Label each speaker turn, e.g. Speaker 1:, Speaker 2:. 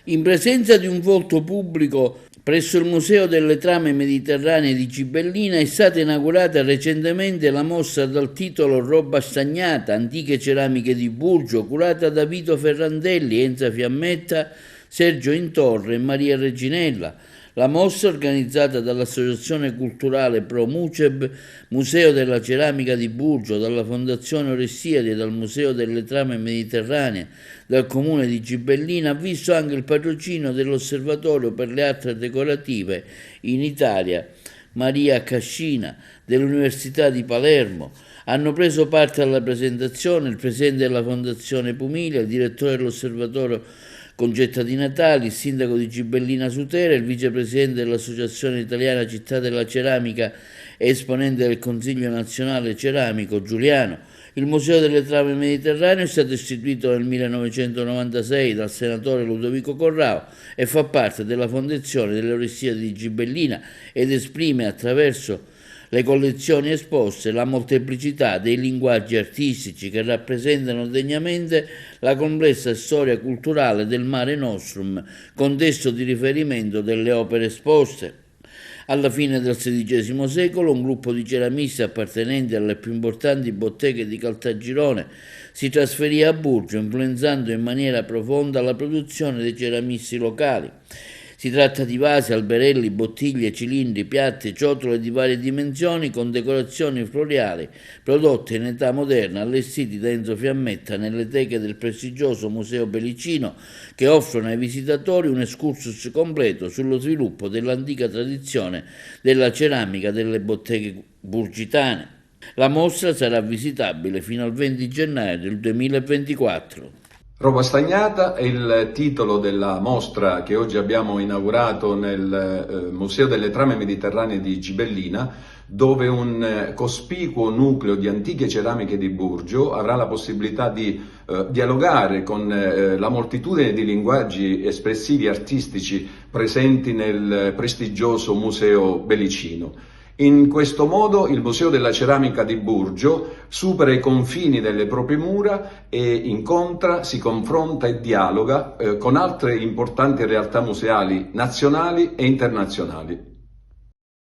Speaker 1: In presenza di un volto pubblico presso il Museo delle Trame Mediterranee di Gibellina è stata inaugurata recentemente la mostra dal titolo Roba stagnata, antiche ceramiche di Burgio, curata da Vito Ferrandelli, Enza Fiammetta, Sergio Intorre e Maria Reginella. La mostra, organizzata dall'Associazione Culturale Pro Muceb, Museo della Ceramica di Burgio, dalla Fondazione Orestiadi e dal Museo delle Trame Mediterranee del Comune di Gibellina, ha visto anche il patrocinio dell'Osservatorio per le Arti Decorative in Italia, Maria Cascina, dell'Università di Palermo. Hanno preso parte alla presentazione il presidente della Fondazione Pumilia, il direttore dell'Osservatorio Concetta Di Natali, il sindaco di Gibellina Sutera, il vicepresidente dell'Associazione Italiana Città della Ceramica e esponente del Consiglio Nazionale Ceramico Giuliano. Il Museo delle Trame Mediterranee è stato istituito nel 1996 dal senatore Ludovico Corrao e fa parte della fondazione delle Orestiadi di Gibellina ed esprime attraverso le collezioni esposte la molteplicità dei linguaggi artistici che rappresentano degnamente la complessa storia culturale del Mare Nostrum, contesto di riferimento delle opere esposte. Alla fine del XVI secolo un gruppo di ceramisti appartenenti alle più importanti botteghe di Caltagirone si trasferì a Burgio, influenzando in maniera profonda la produzione dei ceramisti locali. Si tratta di vasi, alberelli, bottiglie, cilindri, piatti, ciotole di varie dimensioni con decorazioni floreali prodotte in età moderna, allestiti da Enzo Fiammetta nelle teche del prestigioso Museo Belicino, che offrono ai visitatori un excursus completo sullo sviluppo dell'antica tradizione della ceramica delle botteghe burgitane. La mostra sarà visitabile fino al 20 gennaio del 2024.
Speaker 2: Roba stagnata è il titolo della mostra che oggi abbiamo inaugurato nel Museo delle Trame Mediterranee di Gibellina, dove un cospicuo nucleo di antiche ceramiche di Burgio avrà la possibilità di dialogare con la moltitudine di linguaggi espressivi artistici presenti nel prestigioso Museo Belicino. In questo modo il Museo della Ceramica di Burgio supera i confini delle proprie mura e incontra, si confronta e dialoga con altre importanti realtà museali nazionali e internazionali.